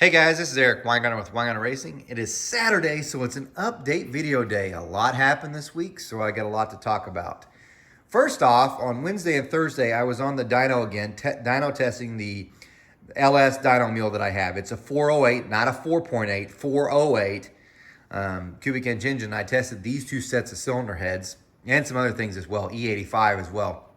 Hey guys, this is Eric Weingartner with Weingartner Racing. It is Saturday, so it's an update video day. A lot happened this week, so I got a lot to talk about. First off, on Wednesday and Thursday, I was on the dyno again, dyno testing the LS dyno mule that I have. It's a 408, not a 4.8, 408 cubic inch engine. I tested these two sets of cylinder heads and some other things as well, E85 as well.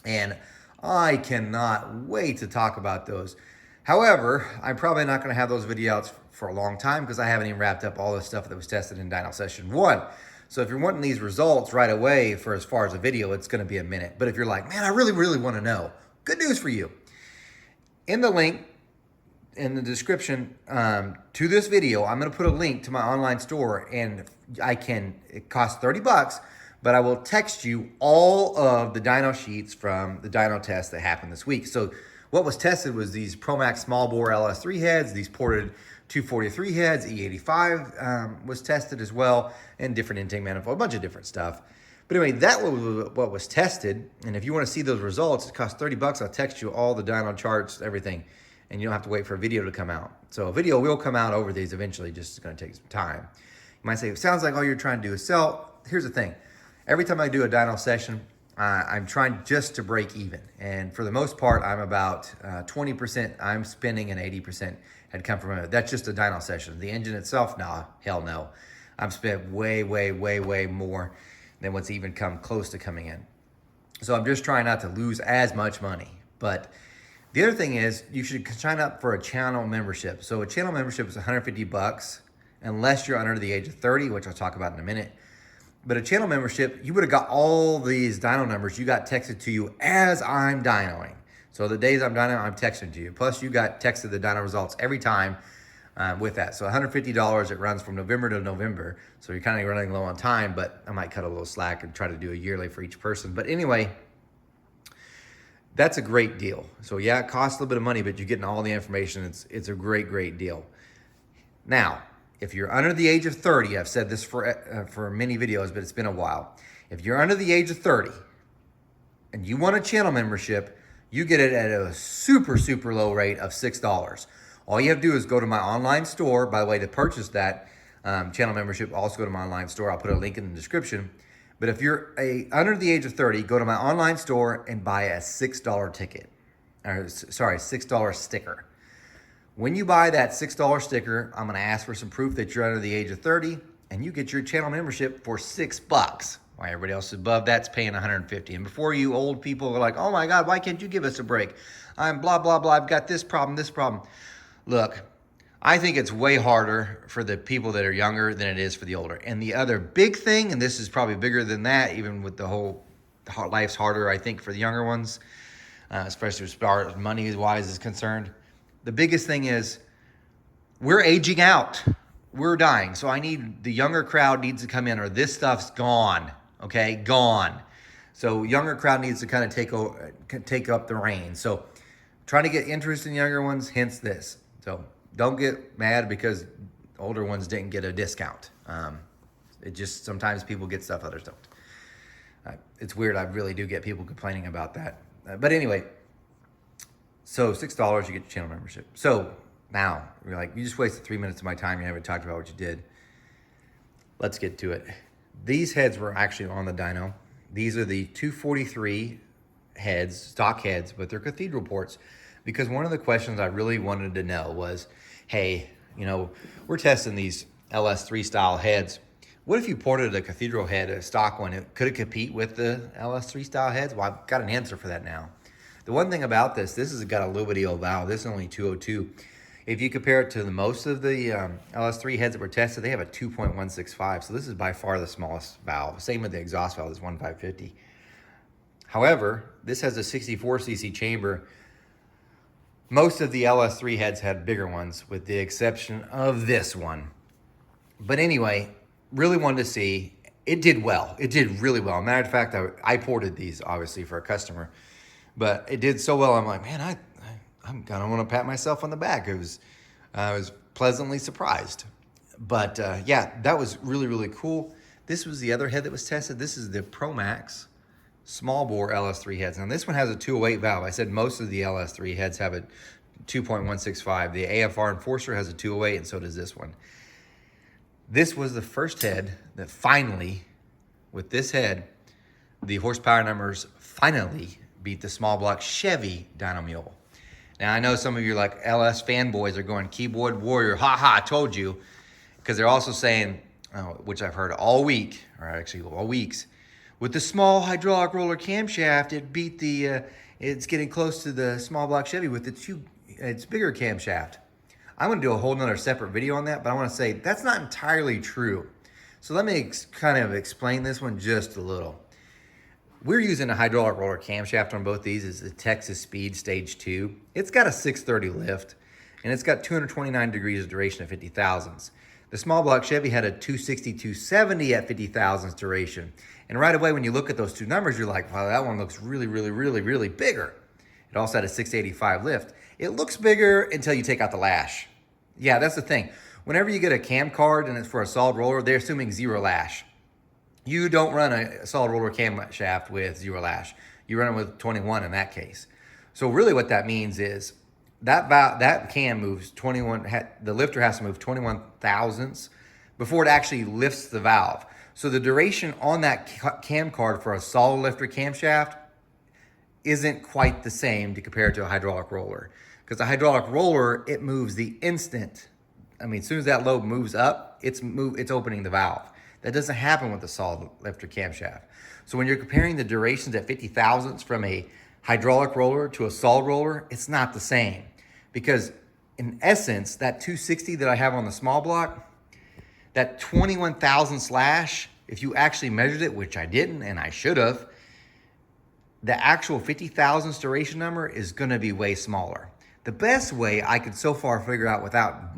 And I cannot wait to talk about those. However, I'm probably not going to have those videos for a long time because I haven't even wrapped up all the stuff that was tested in dyno session 1. So if you're wanting these results right away for as far as a video, it's going to be a minute. But if you're like, man, I really want to know, good news for you. In the link in the description to this video, I'm going to put a link to my online store, and it costs $30, but I will text you all of the dyno sheets from the dyno test that happened this week. So what was tested was these ProMax small bore LS3 heads, these ported 243 heads, E85 was tested as well, and different intake manifold, a bunch of different stuff. But anyway, that was what was tested, and if you want to see those results, it costs $30. I'll text you all the dyno charts, everything, and you don't have to wait for a video to come out. So a video will come out over these eventually, just it's going to take some time. You might say, it sounds like all you're trying to do is sell. Here's the thing. Every time I do a dyno session, I'm trying just to break even. And for the most part, I'm about 20% I'm spending and 80% had come from it. That's just a dyno session. The engine itself, nah, hell no. I've spent way more than what's even come close to coming in. So I'm just trying not to lose as much money. But the other thing is, you should sign up for a channel membership. So a channel membership is $150 unless you're under the age of 30, which I'll talk about in a minute. But a channel membership, you would have got all these dyno numbers you got texted to you as I'm dynoing. So the days I'm dynoing, I'm texting to you. Plus you got texted the dyno results every time with that. So $150, it runs from November to November. So you're kind of running low on time, but I might cut a little slack and try to do a yearly for each person. But anyway, that's a great deal. So yeah, it costs a little bit of money, but you're getting all the information. It's a great deal. Now, if you're under the age of 30, I've said this for many videos, but it's been a while. If you're under the age of 30 and you want a channel membership, you get it at a super low rate of $6. All you have to do is go to my online store. By the way, to purchase that channel membership, also go to my online store. I'll put a link in the description. But if you're under the age of 30, go to my online store and buy a $6 ticket. $6 sticker. When you buy that $6 sticker, I'm gonna ask for some proof that you're under the age of 30, and you get your channel membership for $6. Why everybody else above that's paying $150. And before you old people are like, oh my God, why can't you give us a break? I'm blah, I've got this problem. Look, I think it's way harder for the people that are younger than it is for the older. And the other big thing, and this is probably bigger than that, even with the whole life's harder, I think, for the younger ones, especially as far as money-wise is concerned. The biggest thing is we're aging out. We're dying. So the younger crowd needs to come in, or this stuff's gone, okay? Gone. So younger crowd needs to kind of take up the reins. So trying to get interest in younger ones, hence this. So don't get mad because older ones didn't get a discount. It just, sometimes people get stuff others don't. It's weird. I really do get people complaining about that. But anyway, so $6, you get your channel membership. So now you're like, you just wasted 3 minutes of my time. You haven't talked about what you did. Let's get to it. These heads were actually on the dyno. These are the 243 heads, stock heads, but they're cathedral ports. Because one of the questions I really wanted to know was, hey, we're testing these LS3 style heads. What if you ported a cathedral head, a stock one? Could it compete with the LS3 style heads? Well, I've got an answer for that now. The one thing about this has got a lubridio valve. This is only 202. If you compare it to most of the LS3 heads that were tested, they have a 2.165. So this is by far the smallest valve. Same with the exhaust valve, it's 1.550. However, this has a 64cc chamber. Most of the LS3 heads had bigger ones, with the exception of this one. But anyway, really wanted to see. It did well. It did really well. Matter of fact, I ported these, obviously, for a customer. But it did so well, I'm like, man, I'm gonna want to pat myself on the back. I was pleasantly surprised. But yeah, that was really cool. This was the other head that was tested. This is the ProMax small bore LS3 heads. Now this one has a 208 valve. I said most of the LS3 heads have a 2.165. The AFR Enforcer has a 208, and so does this one. This was the first head that finally, with this head, the horsepower numbers finally beat the small block Chevy Dyno Mule. Now, I know some of you like LS fanboys are going, keyboard warrior, ha, I told you. Because they're also saying, which I've heard all week, or actually all weeks, with the small hydraulic roller camshaft, it beat the, it's getting close to the small block Chevy with its bigger camshaft. I'm gonna do a whole nother separate video on that, but I wanna say that's not entirely true. So let me kind of explain this one just a little. We're using a hydraulic roller camshaft on both these. It's the Texas Speed Stage 2. It's got a 630 lift, and it's got 229 degrees of duration at 50 thousandths. The small block Chevy had a 260, 270 at 50 thousandths duration. And right away, when you look at those two numbers, you're like, wow, that one looks really, really, really, really bigger. It also had a 685 lift. It looks bigger until you take out the lash. Yeah, that's the thing. Whenever you get a cam card and it's for a solid roller, they're assuming 0 lash. You don't run a solid roller camshaft with 0 lash. You run it with 21 in that case. So really what that means is that cam moves 21, the lifter has to move 21 thousandths before it actually lifts the valve. So the duration on that cam card for a solid lifter camshaft isn't quite the same to compare to a hydraulic roller. Because a hydraulic roller, it moves the instant. I mean, as soon as that load moves up, it's opening the valve. That doesn't happen with the solid lifter camshaft. So when you're comparing the durations at 50 thousandths from a hydraulic roller to a solid roller, it's not the same. Because in essence, that 260 that I have on the small block, that 21 thousandths lash, if you actually measured it, which I didn't and I should have, the actual 50 thousandths duration number is gonna be way smaller. The best way I could so far figure out without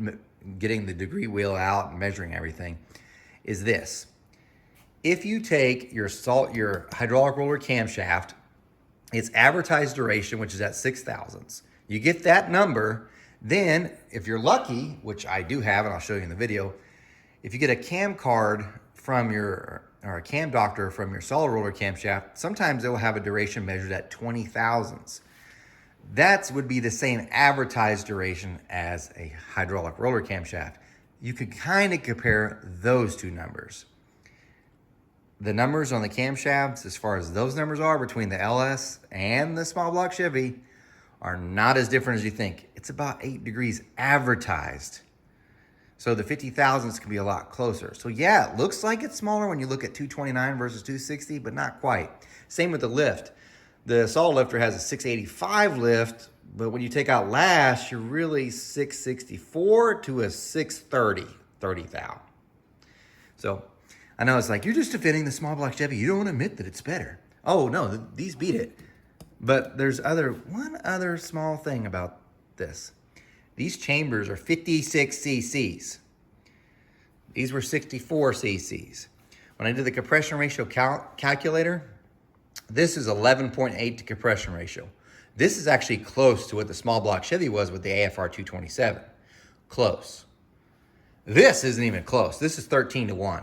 getting the degree wheel out and measuring everything is this. If you take your hydraulic roller camshaft, its advertised duration, which is at 6 thousandths, you get that number, then if you're lucky, which I do have, and I'll show you in the video, if you get a cam card from or a cam doctor from your solid roller camshaft, sometimes they'll have a duration measured at 20 thousandths. That would be the same advertised duration as a hydraulic roller camshaft. You could kind of compare those two numbers. The numbers on the camshafts, as far as those numbers are between the LS and the small block Chevy, are not as different as you think. It's about 8 degrees advertised. So the 50 thousandths can be a lot closer. So yeah, it looks like it's smaller when you look at 229 versus 260, but not quite. Same with the lift. The solid lifter has a 685 lift, but when you take out lash, you're really 664 to a 630, 30 thou. So I know it's like, you're just defending the small block Chevy. You don't want to admit that it's better. Oh no, these beat it. But there's one other small thing about this. These chambers are 56 cc's. These were 64 cc's. When I did the compression ratio calculator, this is 11.8 to compression ratio. This is actually close to what the small block Chevy was with the AFR 227. Close. This isn't even close. This is 13 to 1.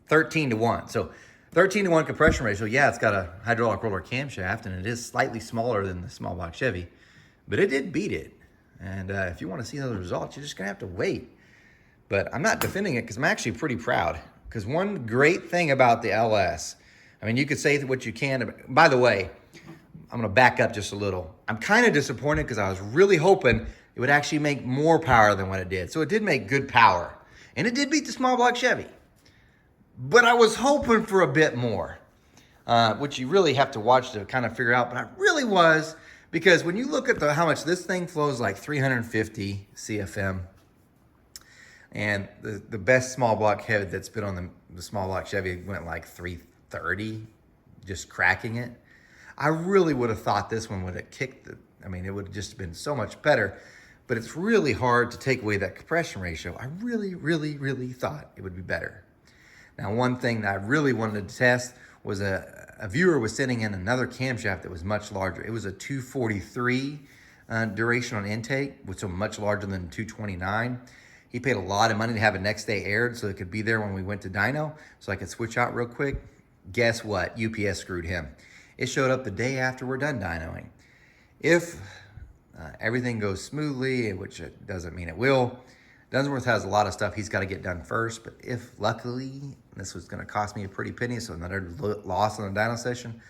13 to 1. So 13 to 1 compression ratio. Yeah, it's got a hydraulic roller camshaft, and it is slightly smaller than the small block Chevy, but it did beat it. And if you want to see those results, you're just going to have to wait. But I'm not defending it because I'm actually pretty proud. Because one great thing about the LS, I mean, you could say what you can. By the way, I'm going to back up just a little. I'm kind of disappointed because I was really hoping it would actually make more power than what it did. So it did make good power. And it did beat the small block Chevy. But I was hoping for a bit more, which you really have to watch to kind of figure out. But I really was, because when you look at how much this thing flows, like 350 CFM, and the best small block head that's been on the small block Chevy went like 330, just cracking it. I really would have thought this one would have kicked it. I mean, it would have just been so much better. But it's really hard to take away that compression ratio. I really, really, really thought it would be better. Now, one thing that I really wanted to test was a viewer was sending in another camshaft that was much larger. It was a 243 duration on intake, which was much larger than 229. He paid a lot of money to have it next day aired so it could be there when we went to Dyno, so I could switch out real quick. Guess what? UPS screwed him. It showed up the day after we're done dynoing. If everything goes smoothly, which it doesn't mean it will. Dunsworth has a lot of stuff he's got to get done first, but if luckily, this was going to cost me a pretty penny, so another loss on the dyno session,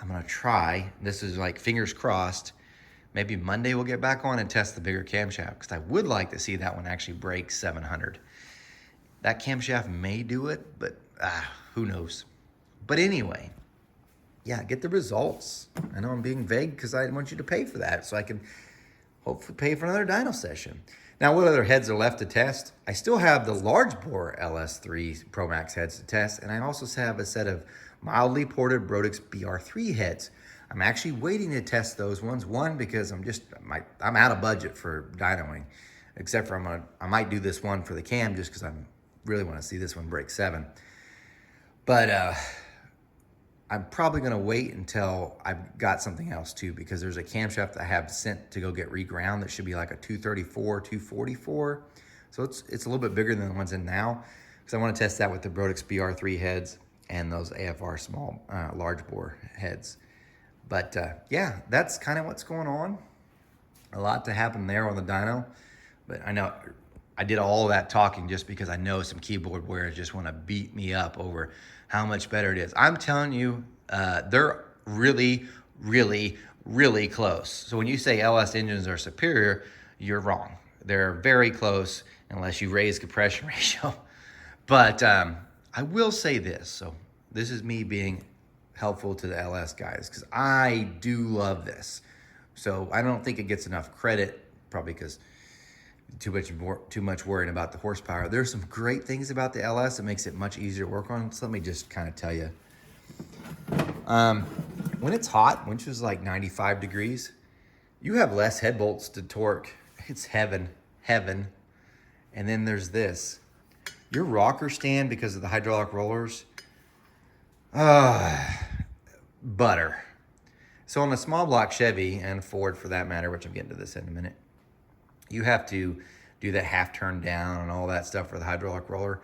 I'm going to try. This is like fingers crossed. Maybe Monday we'll get back on and test the bigger camshaft, because I would like to see that one actually break 700. That camshaft may do it, but who knows. But anyway, yeah, get the results. I know I'm being vague because I want you to pay for that so I can hopefully pay for another dyno session. Now, what other heads are left to test? I still have the large bore LS3 Pro Max heads to test, and I also have a set of mildly ported Brodix BR3 heads. I'm actually waiting to test those ones. One, because I'm out of budget for dynoing, except for I might do this one for the cam just because I really want to see this one break 7. But I'm probably going to wait until I've got something else too, because there's a camshaft I have sent to go get reground that should be like a 234, 244. So it's a little bit bigger than the ones in now, because I want to test that with the Brodix BR3 heads and those AFR small, large bore heads. But yeah, that's kind of what's going on. A lot to happen there on the dyno, but I know I did all that talking just because I know some keyboard warriors just want to beat me up over how much better it is. I'm telling you, they're really, really, really close. So when you say LS engines are superior, you're wrong. They're very close unless you raise compression ratio. But I will say this. So this is me being helpful to the LS guys, because I do love this. So I don't think it gets enough credit, probably because too much worrying about the horsepower. There's some great things about the LS that makes it much easier to work on. So let me just kind of tell you. When it's hot, which is like 95 degrees, you have less head bolts to torque. It's heaven. And then there's this. Your rocker stand, because of the hydraulic rollers, butter. So on a small block Chevy, and Ford for that matter, which I'm getting to this in a minute, you have to do that half turn down and all that stuff for the hydraulic roller.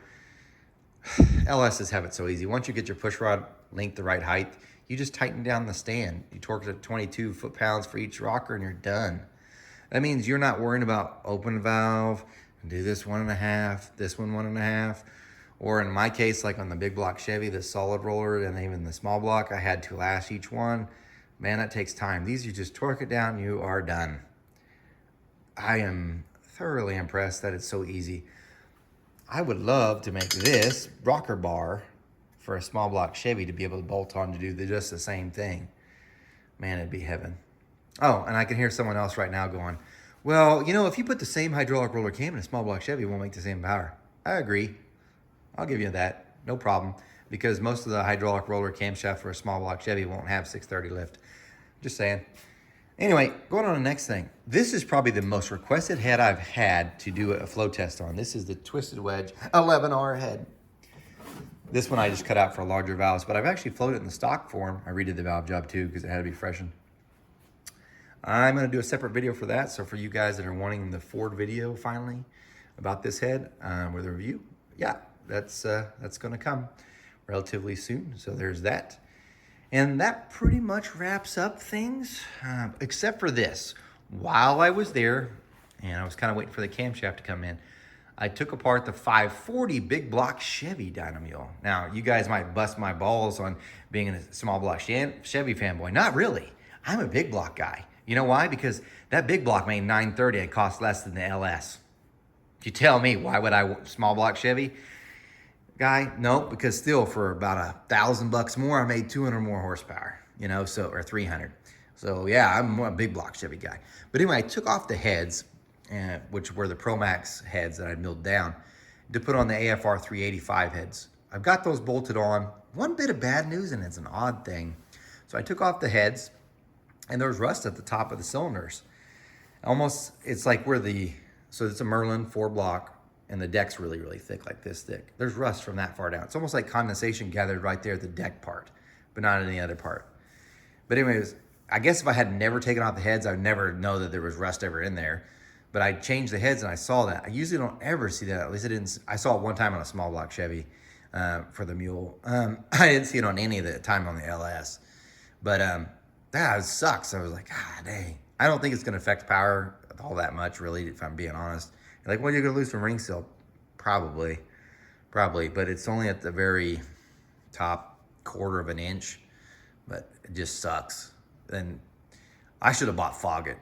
LSs have it so easy. Once you get your push rod length the right height, you just tighten down the stand. You torque it at 22 foot-pounds for each rocker and you're done. That means you're not worrying about open valve, do this 1.5, this one 1.5. Or in my case, like on the big block Chevy, the solid roller and even the small block, I had to lash each one. Man, that takes time. These, you just torque it down, you are done. I am thoroughly impressed that it's so easy. I would love to make this rocker bar for a small block Chevy to be able to bolt on to do just the same thing. Man, it'd be heaven. Oh, and I can hear someone else right now going, well, you know, if you put the same hydraulic roller cam in a small block Chevy, it won't make the same power. I agree. I'll give you that. No problem. Because most of the hydraulic roller camshaft for a small block Chevy won't have 630 lift. Just saying. Anyway, going on to the next thing. This is probably the most requested head I've had to do a flow test on. This is the Twisted Wedge 11R head. This one I just cut out for larger valves, but I've actually flowed it in the stock form. I redid the valve job too because it had to be freshened. I'm going to do a separate video for that. So for you guys that are wanting the Ford video finally about this head with a review, yeah, that's going to come relatively soon. So there's that. And that pretty much wraps up things, except for this. While I was there, and I was kind of waiting for the camshaft to come in, I took apart the 540 big block Chevy dyno mule. Now, you guys might bust my balls on being a small block Chevy fanboy. Not really. I'm a big block guy. You know why? Because that big block made 930 and cost less than the LS. You tell me, why would I small block Chevy? Guy, no, because still for about $1,000 more, I made 200 more horsepower, you know, so, or 300. So yeah, I'm a big block Chevy guy. But anyway, I took off the heads, which were the Pro Max heads that I'd milled down, to put on the AFR 385 heads. I've got those bolted on. One bit of bad news, and it's an odd thing. So I took off the heads, and there was rust at the top of the cylinders. Almost, it's like so it's a Merlin 4-block, and the deck's really, really thick, like this thick. There's rust from that far down. It's almost like condensation gathered right there at the deck part, but not in the other part. But anyways, I guess if I had never taken off the heads, I would never know that there was rust ever in there. But I changed the heads and I saw that. I usually don't ever see that. At least I didn't. I saw it one time on a small block Chevy for the mule. I didn't see it on any of the time on the LS. But that sucks. I was like, dang. I don't think it's going to affect power all that much, really, if I'm being honest. Like, what are you going to lose from ring seal? Probably, but it's only at the very top quarter of an inch, but it just sucks. And I should have bought Foggit.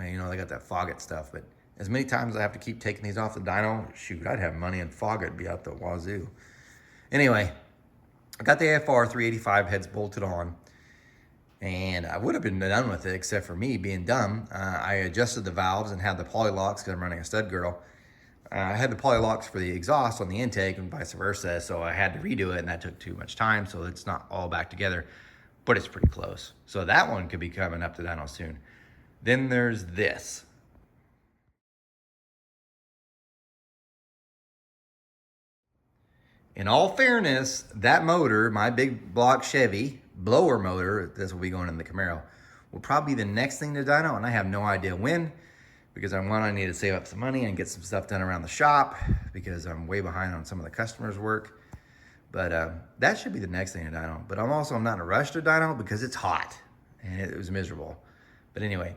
You know, they got that Foggit stuff, but as many times as I have to keep taking these off the dyno, shoot, I'd have money in Foggit be out the wazoo. Anyway, I got the AFR 385 heads bolted on, and I would have been done with it except for me being dumb. I adjusted the valves and had the poly locks because I'm running a stud girdle. I had the poly locks for the exhaust on the intake and vice versa, so I had to redo it, and that took too much time, so it's not all back together, but it's pretty close. So that one could be coming up to dyno soon. Then there's this. In all fairness, that motor, my big block Chevy blower motor, this will be going in the Camaro, will probably be the next thing to dyno, and I have no idea when, because I need to save up some money and get some stuff done around the shop because I'm way behind on some of the customers' work. But that should be the next thing to dyno. But I'm not in a rush to dyno because it's hot and it was miserable. But anyway,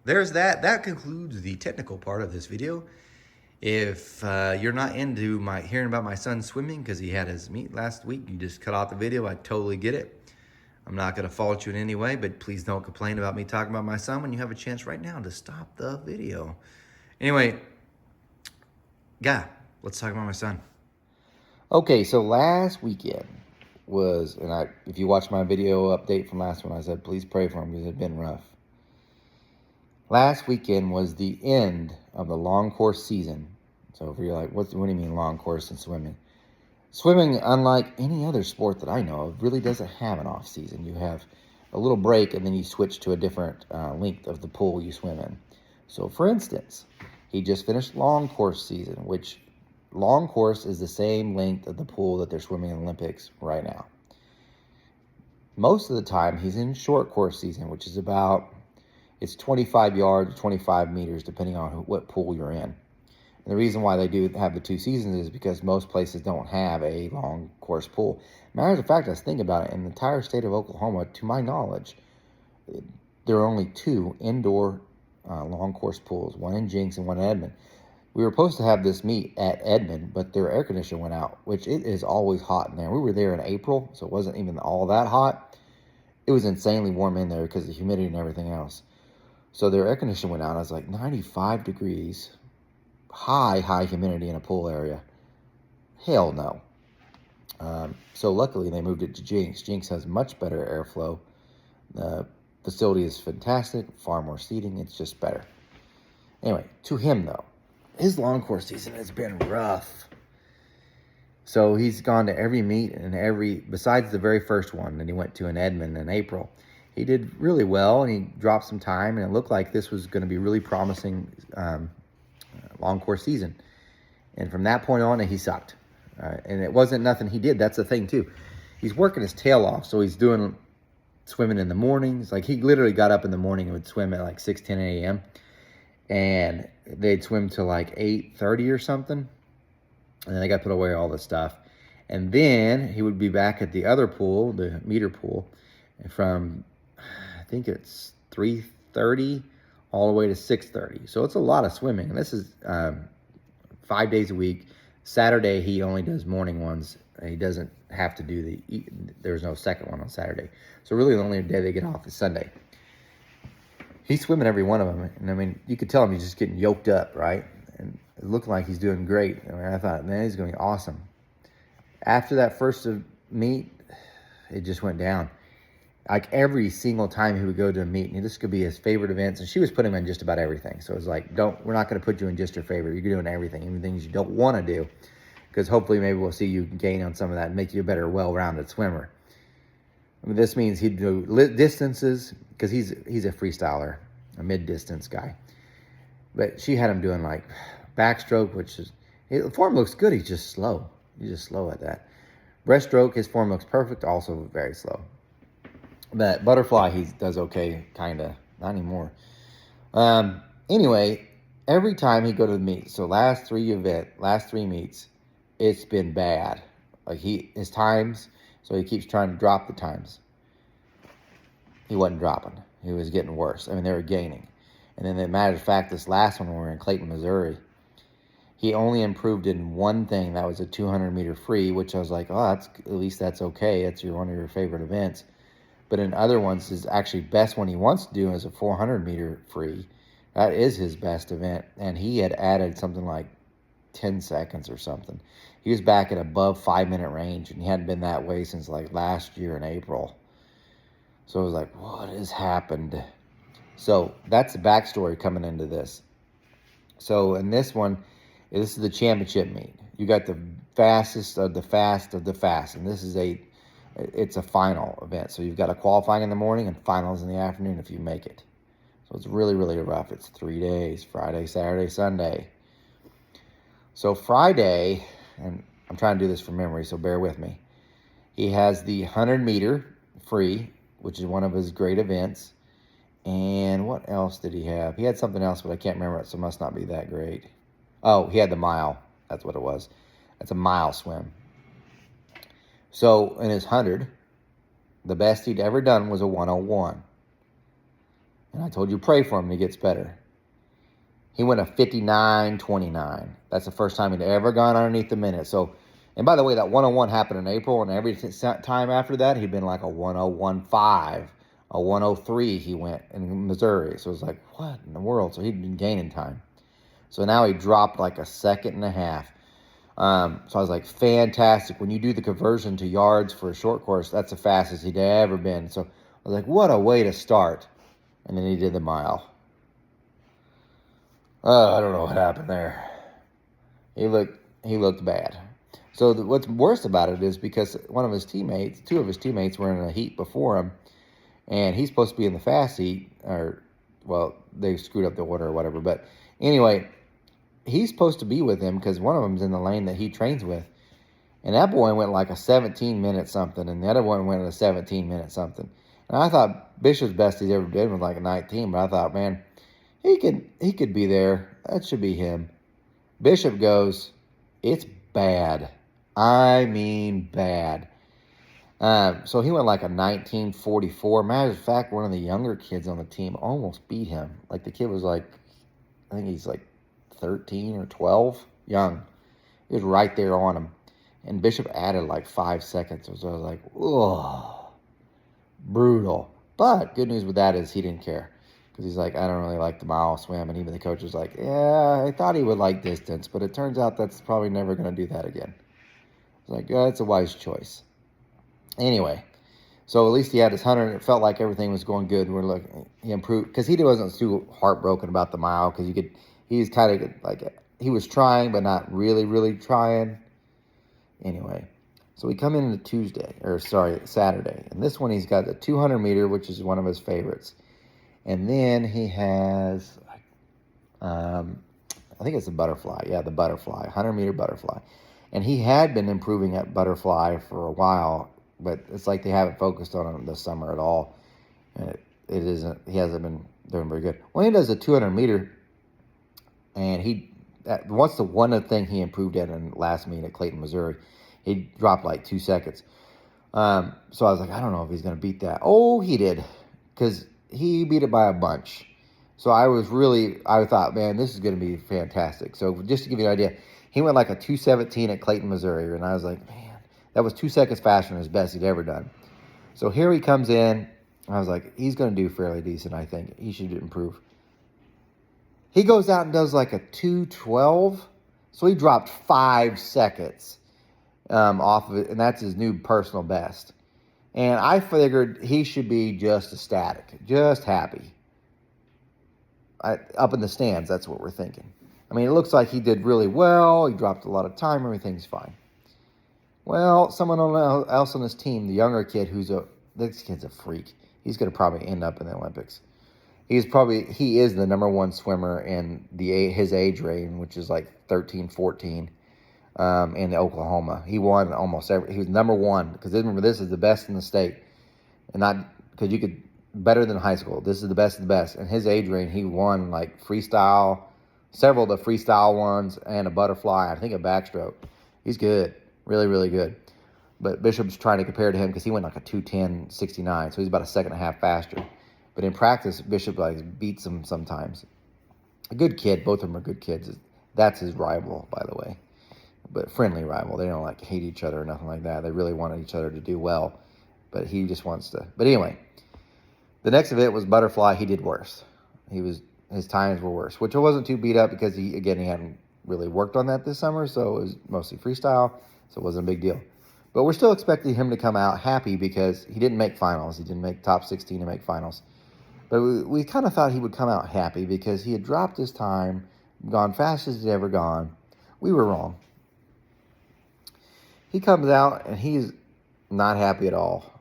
there's that. That concludes the technical part of this video. If you're not into hearing about my son swimming because he had his meet last week, you just cut off the video. I totally get it. I'm not going to fault you in any way, but please don't complain about me talking about my son when you have a chance right now to stop the video. Anyway, yeah, let's talk about my son. Okay, so last weekend was, and if you watch my video update from last one, I said, please pray for him because it had been rough. Last weekend was the end of the long course season. So if you're like, what do you mean long course in swimming? Swimming, unlike any other sport that I know of, really doesn't have an off season. You have a little break and then you switch to a different length of the pool you swim in. So for instance, he just finished long course season, which long course is the same length of the pool that they're swimming in the Olympics right now. Most of the time he's in short course season, which is it's 25 yards, 25 meters, depending on what pool you're in. And the reason why they do have the two seasons is because most places don't have a long course pool. Matter of fact, I was thinking about it, in the entire state of Oklahoma, to my knowledge, there are only two indoor long course pools, one in Jinx and one in Edmond. We were supposed to have this meet at Edmond, but their air conditioner went out, which it is always hot in there. We were there in April, so it wasn't even all that hot. It was insanely warm in there because of the humidity and everything else. So their air conditioner went out. I was like 95 degrees. High humidity in a pool area. Hell no. So luckily they moved it to Jinx. Jinx has much better airflow. The facility is fantastic, far more seating. It's just better. Anyway, to him though, his long course season has been rough. So he's gone to every meet and besides the very first one that he went to in Edmond in April. He did really well and he dropped some time and it looked like this was going to be really promising long course season. And from that point on, he sucked. And it wasn't nothing he did. That's the thing too. He's working his tail off. So he's swimming in the mornings. Like he literally got up in the morning and would swim at like 6, 10 a.m. And they'd swim till like 8:30 or something. And then they got to put away all the stuff. And then he would be back at the other pool, the meter pool, from, I think it's 3:30 all the way to 6:30. So it's a lot of swimming. And this is 5 days a week. Saturday, he only does morning ones. He doesn't have to do there's no second one on Saturday. So really the only day they get off is Sunday. He's swimming every one of them. And I mean, you could tell him he's just getting yoked up, right? And it looked like he's doing great. I mean, I thought, man, he's going to be awesome. After that first meet, it just went down. Like every single time he would go to a meet, and this could be his favorite events, and she was putting him in just about everything. So it was like, we're not going to put you in just your favorite. You're doing everything, even things you don't want to do, because hopefully maybe we'll see you gain on some of that and make you a better, well-rounded swimmer. I mean, this means he'd do distances, because he's a freestyler, a mid-distance guy. But she had him doing like backstroke, which is, the form looks good. He's just slow. He's just slow at that. Breaststroke, his form looks perfect, also very slow. But butterfly, he does okay, kind of. Not anymore. Anyway, every time he go to the meet, so last three meets, it's been bad. Like his times, so he keeps trying to drop the times. He wasn't dropping. He was getting worse. I mean, they were gaining. And then, as a matter of fact, this last one, when we were in Clayton, Missouri, he only improved in one thing. That was a 200-meter free, which I was like, oh, at least that's okay. It's one of your favorite events. But in other ones, his actually best one he wants to do is a 400-meter free. That is his best event. And he had added something like 10 seconds or something. He was back at above 5-minute range, and he hadn't been that way since like last year in April. So I was like, what has happened? So that's the backstory coming into this. So in this one, this is the championship meet. You got the fastest of the fast of the fast, and this is it's a final event. So you've got a qualifying in the morning and finals in the afternoon if you make it. So it's really, really rough. It's 3 days, Friday, Saturday, Sunday. So Friday, and I'm trying to do this from memory, so bear with me. He has the 100-meter free, which is one of his great events. And what else did he have? He had something else, but I can't remember it, so it must not be that great. Oh, he had the mile. That's what it was. That's a mile swim. So in his 100, the best he'd ever done was a 101. And I told you, pray for him, he gets better. He went a 59.29. That's the first time he'd ever gone underneath the minute. So, and by the way, that 101 happened in April, and every time after that, he'd been like a 101.5, a 103 he went in Missouri. So it was like, what in the world? So he'd been gaining time. So now he dropped like a second and a half. So I was like, fantastic. When you do the conversion to yards for a short course, that's the fastest he'd ever been. So I was like, what a way to start. And then he did the mile. I don't know what happened there. He looked bad. So what's worse about it is because two of his teammates were in a heat before him, and he's supposed to be in the fast heat, or, well, they screwed up the order or whatever. But anyway, he's supposed to be with him because one of them's in the lane that he trains with. And that boy went like a 17-minute something, and the other one went a 17-minute something. And I thought Bishop's best he's ever did was like a 19, but I thought, man, he could be there. That should be him. Bishop goes, it's bad. I mean bad. So he went like a 19.44. Matter of fact, one of the younger kids on the team almost beat him. Like the kid was like, I think he's like 13 or 12, young. He was right there on him. And Bishop added like 5 seconds. So I was like, oh, brutal. But good news with that is he didn't care. Because he's like, I don't really like the mile swim. And even the coach was like, yeah, I thought he would like distance. But it turns out that's probably never going to do that again. I was like, yeah, it's a wise choice. Anyway, so at least he had his 100. It felt like everything was going good. He improved. Because he wasn't too heartbroken about the mile. Because he's kind of like, he was trying, but not really, really trying. Anyway, so we come into Saturday. And this one he's got the 200 meter, which is one of his favorites. And then he has, I think it's the butterfly. Yeah, the butterfly, 100-meter butterfly. And he had been improving at butterfly for a while, but it's like they haven't focused on him this summer at all. And he hasn't been doing very good. Well, he does a 200-meter, and what's the one thing he improved at in last meet at Clayton, Missouri? He dropped like 2 seconds. So I was like, I don't know if he's going to beat that. Oh, he did, because he beat it by a bunch. So I thought, man, this is going to be fantastic. So just to give you an idea, he went like a 2:17 at Clayton, Missouri. And I was like, man, that was 2 seconds faster than his best he'd ever done. So here he comes in. I was like, he's going to do fairly decent, I think. He should improve. He goes out and does like a 2:12. So he dropped 5 seconds off of it. And that's his new personal best. And I figured he should be just ecstatic, just happy. Up in the stands, that's what we're thinking. I mean, it looks like he did really well. He dropped a lot of time. Everything's fine. Well, someone else on his team, the younger kid, this kid's a freak. He's going to probably end up in the Olympics. He is the number one swimmer in his age range, which is like 13, 14. In Oklahoma. He won almost he was number one, because remember, this is the best in the state, and not because you could better than high school. This is the best of the best. In his age range, he won like freestyle, several of the freestyle ones, and a butterfly. I think a backstroke. He's good, really, really good. But Bishop's trying to compare to him because he went like a 2:10.69, so he's about a second and a half faster. But in practice, Bishop like beats him sometimes. A good kid. Both of them are good kids. That's his rival, by the way. But friendly rival. They don't like hate each other or nothing like that. They really want each other to do well. But he just wants to. But anyway, the next event was butterfly. He did worse. His times were worse, which I wasn't too beat up because he hadn't really worked on that this summer. So it was mostly freestyle. So it wasn't a big deal. But we're still expecting him to come out happy because he didn't make finals. He didn't make top 16 to make finals. But we kind of thought he would come out happy because he had dropped his time, gone fast as he'd ever gone. We were wrong. He comes out and he's not happy at all.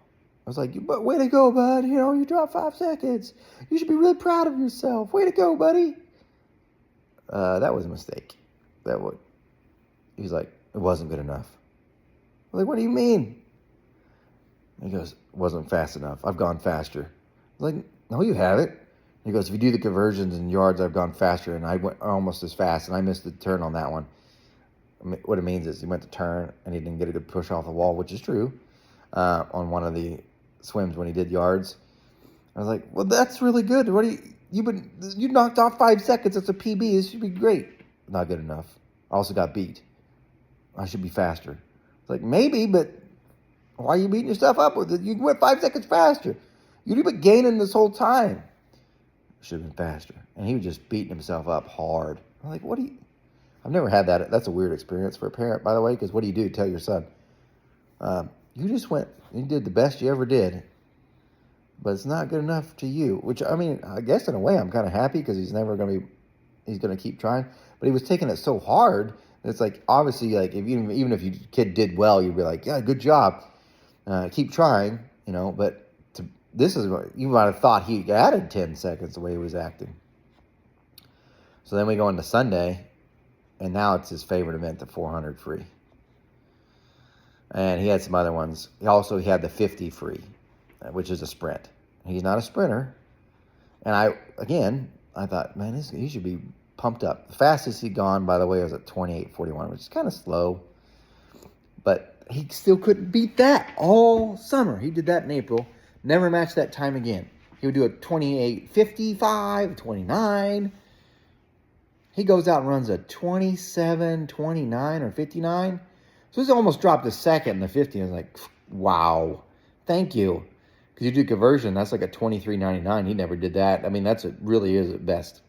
I was like, "But way to go, bud. You know, you dropped 5 seconds. You should be really proud of yourself. Way to go, buddy." That was a mistake. He's like, "It wasn't good enough." I'm like, "What do you mean?" He goes, "It wasn't fast enough. I've gone faster." I was like, "No, you haven't." He goes, "If you do the conversions and yards, I've gone faster, and I went almost as fast, and I missed the turn on that one." What it means is he went to turn, and he didn't get a good push off the wall, which is true, on one of the swims when he did yards. I was like, "Well, that's really good. What do you knocked off 5 seconds. It's a PB. This should be great." Not good enough. I also got beat. I should be faster. It's like, maybe, but why are you beating yourself up with it? You went 5 seconds faster. You've been gaining this whole time. Should have been faster. And he was just beating himself up hard. I'm like, what do you... I've never had that. That's a weird experience for a parent, by the way, because what do you do? Tell your son, you just went, you did the best you ever did, but it's not good enough to you. Which, I mean, I guess in a way I'm kind of happy because he's going to keep trying. But he was taking it so hard that it's like, obviously, like, even if your kid did well, you'd be like, "Yeah, good job. Keep trying," you know, but this is what you might have thought he added 10 seconds the way he was acting. So then we go into Sunday, and now it's his favorite event, the 400 free. And he had some other ones. He had the 50 free, which is a sprint. He's not a sprinter. And I thought, man, he should be pumped up. The fastest he'd gone, by the way, was at 28:41, which is kind of slow. But he still couldn't beat that all summer. He did that in April. Never matched that time again. He would do a 28:55, 29. He goes out and runs a 27:29 or 59. So he's almost dropped a second in the 50. I was like, wow, thank you. Because you do conversion, that's like a 23:99. He never did that. I mean, really is at best.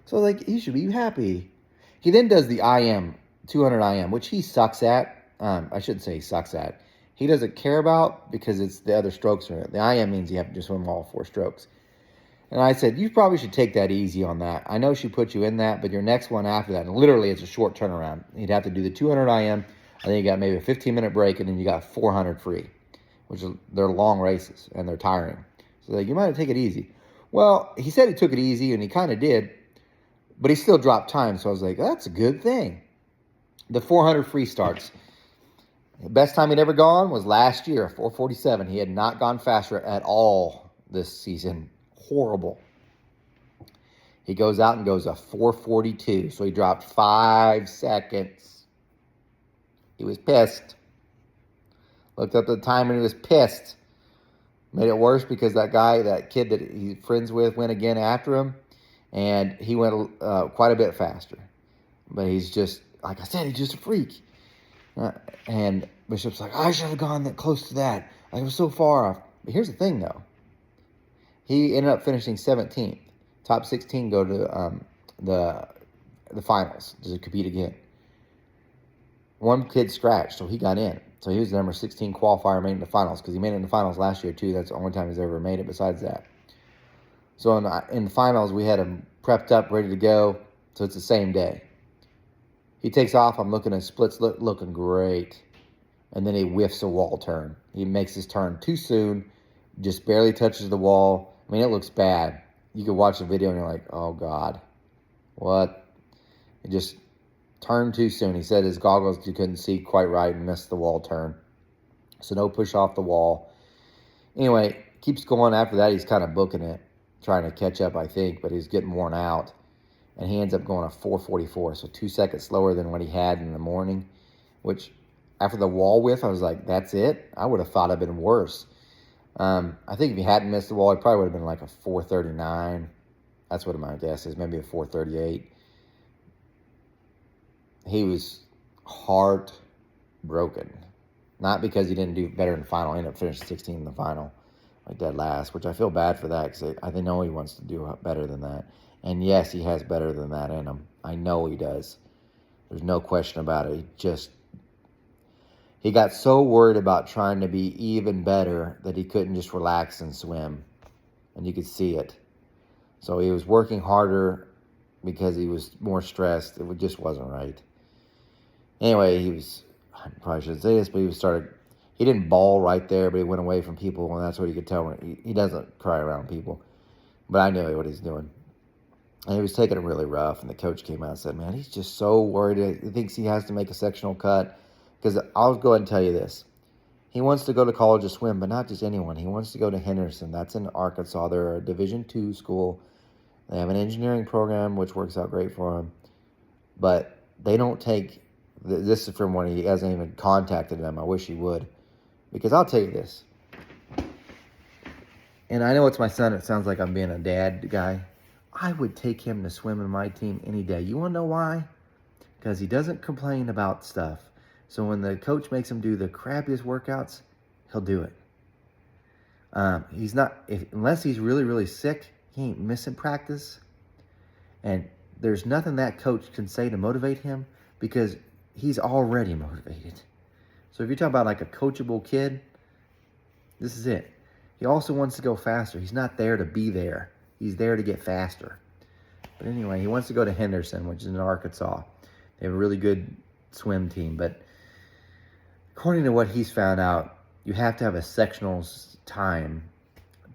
So like, he should be happy. He then does the IM, 200 IM, which he sucks at. I shouldn't say he sucks at. He doesn't care about because it's the other strokes are in it. The IM means you have to just swim all 4 strokes. And I said, you probably should take that easy on that. I know she put you in that, but your next one after that, and literally it's a short turnaround. You'd have to do the 200 IM, and then you got maybe a 15-minute break, and then you got 400 free, which they're long races, and they're tiring. So like, you might have to take it easy. Well, he said he took it easy, and he kind of did, but he still dropped time. So I was like, that's a good thing. The 400 free starts. The best time he'd ever gone was last year, 4:47. He had not gone faster at all this season. Horrible. He goes out and goes a 4:42. So he dropped 5 seconds. He was pissed. Looked up the time and he was pissed. Made it worse because that kid that he's friends with went again after him. And he went quite a bit faster. But he's just, like I said, he's just a freak. And Bishop's like, I should have gone that close to that. I was so far off. But here's the thing, though. He ended up finishing 17th. Top 16 go to the finals to compete again. One kid scratched, so he got in. So he was the number 16 qualifier, made it in the finals, because he made it in the finals last year, too. That's the only time he's ever made it besides that. So in the finals, we had him prepped up, ready to go. So it's the same day. He takes off. I'm looking at splits, looking great. And then he whiffs a wall turn. He makes his turn too soon, just barely touches the wall. I mean, it looks bad. You can watch the video and you're like, oh, God. What? He just turned too soon. He said his goggles, you couldn't see quite right and missed the wall turn. So no push off the wall. Anyway, keeps going after that. He's kind of booking it, trying to catch up, I think, but he's getting worn out. And he ends up going a 4:44, so 2 seconds slower than what he had in the morning, which after the wall whiff, I was like, that's it? I would have thought it'd been worse. I think if he hadn't missed the wall, it probably would have been like a 439. That's what my guess is, maybe a 438. He was heartbroken. Not because he didn't do better in the final. He ended up finishing 16 in the final, like dead last, which I feel bad for that because I know he wants to do better than that. And yes, he has better than that in him. I know he does. There's no question about it. He got so worried about trying to be even better that he couldn't just relax and swim. And you could see it. So he was working harder because he was more stressed. It just wasn't right. Anyway, I probably shouldn't say this, but he didn't bawl right there, but he went away from people, and that's what you could tell. He doesn't cry around people. But I knew what he's doing. And he was taking it really rough, and the coach came out and said, man, he's just so worried. He thinks he has to make a sectional cut. Because I'll go ahead and tell you this. He wants to go to college to swim, but not just anyone. He wants to go to Henderson. That's in Arkansas. They're a Division II school. They have an engineering program, which works out great for him. But they don't take, this is from when he hasn't even contacted them. I wish he would. Because I'll tell you this. And I know it's my son. It sounds like I'm being a dad guy. I would take him to swim in my team any day. You want to know why? Because he doesn't complain about stuff. So when the coach makes him do the crappiest workouts, he'll do it. He's not, unless he's really, really sick, he ain't missing practice. And there's nothing that coach can say to motivate him because he's already motivated. So if you're talking about like a coachable kid, this is it. He also wants to go faster. He's not there to be there. He's there to get faster. But anyway, he wants to go to Henderson, which is in Arkansas. They have a really good swim team, but according to what he's found out, you have to have a sectionals time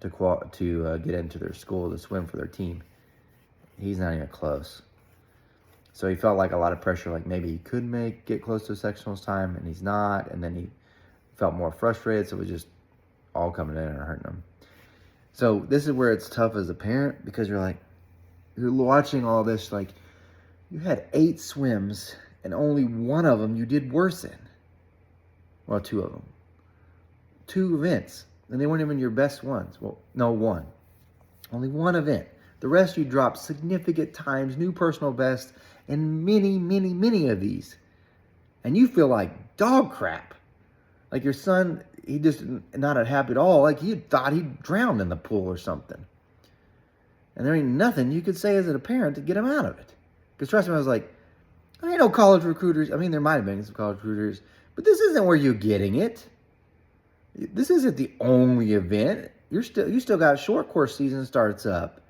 to get into their school to swim for their team. He's not even close. So he felt like a lot of pressure, like maybe he could get close to a sectionals time, and he's not. And then he felt more frustrated, so it was just all coming in and hurting him. So this is where it's tough as a parent because you're watching all this, like you had 8 swims and only one of them you did worse in. Well, 2 of them. 2 events. And they weren't even your best ones. Well, no, 1. Only 1 event. The rest you dropped significant times, new personal best, and many, many, many of these. And you feel like dog crap. Like your son, he just not happy at all. Like he thought he'd drowned in the pool or something. And there ain't nothing you could say as a parent to get him out of it. Because trust me, I was like, there ain't no college recruiters. I mean, there might have been some college recruiters. But this isn't where you're getting it. This isn't the only event. You still got short course season starts up.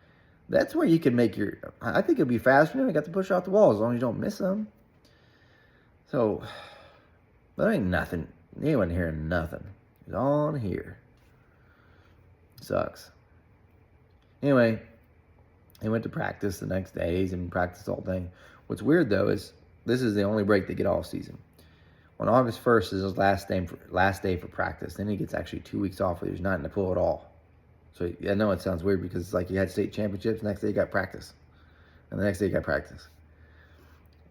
That's where you can make I think it'll be faster. You got to push out the wall as long as you don't miss them. So, there ain't nothing. Anyone hearing nothing. It's on here. Sucks. Anyway, he went to practice the next day. He's in practice the whole thing. What's weird though is this is the only break they get all season. On August 1st is his last day for practice. Then he gets actually 2 weeks off where he's not in the pool at all. So I know it sounds weird because it's like he had state championships. Next day he got practice. And the next day he got practice.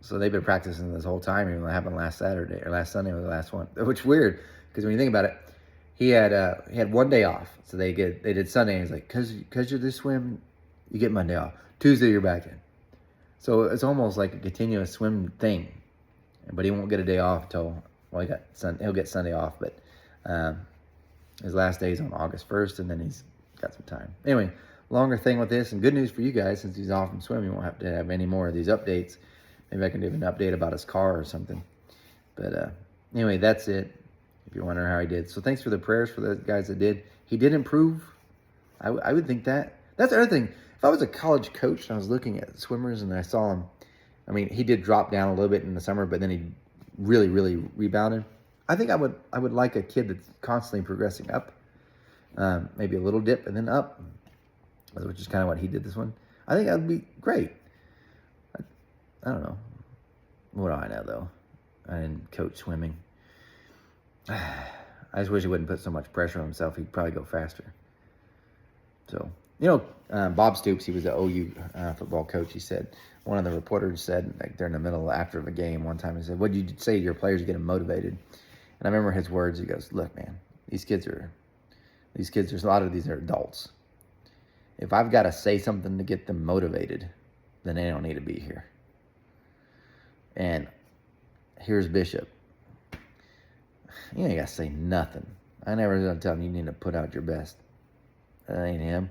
So they've been practicing this whole time. Even what happened last Saturday or last Sunday was the last one. Which is weird because when you think about it, he had 1 day off. So they did Sunday and he's like, cause you're this swim, you get Monday off. Tuesday you're back in. So it's almost like a continuous swim thing. But he won't get a day off until, well, he'll get Sunday off, but his last day is on August 1st, and then he's got some time. Anyway, longer thing with this, and good news for you guys, since he's off from swimming, you won't have to have any more of these updates. Maybe I can do an update about his car or something. But anyway, that's it, if you're wondering how he did. So thanks for the prayers for the guys that did. He did improve. I would think that. That's the other thing. If I was a college coach and I was looking at swimmers and I saw him, I mean, he did drop down a little bit in the summer, but then he really, really rebounded. I think I would like a kid that's constantly progressing up, maybe a little dip and then up, which is kind of what he did this one. I think that would be great. I don't know. What do I know, though? I didn't coach swimming. I just wish he wouldn't put so much pressure on himself. He'd probably go faster. So, Bob Stoops, he was the OU football coach. He said, one of the reporters said, like during the middle after the game one time, he said, what did you say to your players to get them motivated? And I remember his words. He goes, look, man, these kids These kids, there's a lot of these are adults. If I've got to say something to get them motivated, then they don't need to be here. And here's Bishop. You ain't got to say nothing. I never gonna tell him you need to put out your best. That ain't him.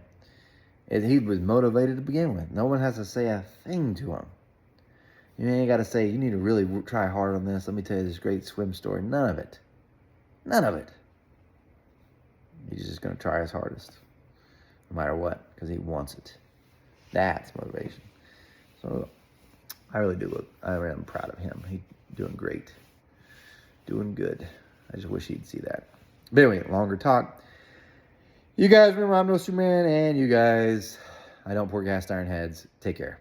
He was motivated to begin with. No one has to say a thing to him. You ain't got to say, you need to really try hard on this. Let me tell you this great swim story. None of it. None of it. He's just going to try his hardest, no matter what, because he wants it. That's motivation. So I really do. I am proud of him. He's doing great. Doing good. I just wish he'd see that. But anyway, longer talk. You guys remember I'm no Superman, and you guys, I don't pour cast iron heads. Take care.